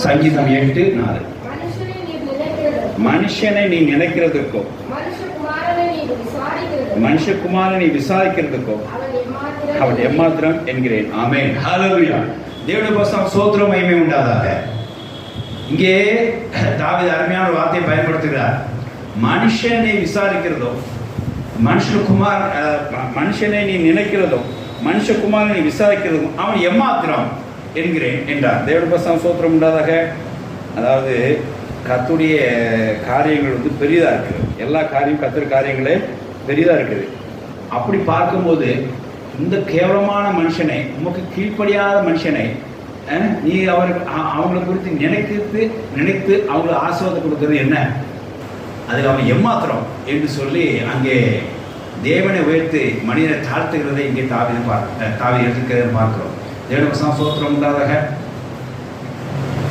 சங்கீதம் 8:4. மனுஷனை நீ நினைக்கிறதுக்கோ மனுஷகுமாரனை நீ விசாரிக்கிறதுக்கோ அவன் எம்மாத்திரம் என்கிறேன். ஆமென். ஹல்லேலூயா. தேவனுடைய பரிசுத்த ஸ்தோத்திரம் மகிமை உண்டாதாக. இங்கே தாவீது அருமையான வார்த்தையை பயன்படுத்துகிறார். மனுஷனை விசாரிக்கிறதோ மனுஷனை நீ நினைக்கிறதோ மனுஷகுமாரனை நீ விசாரிக்கிறதோ அவன் எம்மாத்திரம் என்கிறேன் என்றார். தேவனுடைய பரிசுத்த ஸ்தோத்திரம் உண்டாதாக. அதாவது கர்த்தருடைய காரியங்கள் பெரியதாக இருக்குது. எல்லா காரியம் கர்த்தர் காரியங்களே பெரியதாக இருக்குது. அப்படி பார்க்கும்போது இந்த கேவலமான மனுஷனை, உமக்கு கீழ்ப்படியாத மனுஷனை நீ அவங்களை குறித்து நினைத்து அவங்களுக்கு ஆசீர்வாதம் கொடுக்கறது என்ன? அதுக்கு அவன் எம்மாத்திரம் என்று சொல்லி அங்கே தேவனை உயர்த்தி மனிதனை தாழ்த்துகிறதை இங்கே தாவீது எடுத்துக்கிறத பார்க்கிறோம். தேவனுடைய ஸ்தோத்திரம் உண்டாதாக.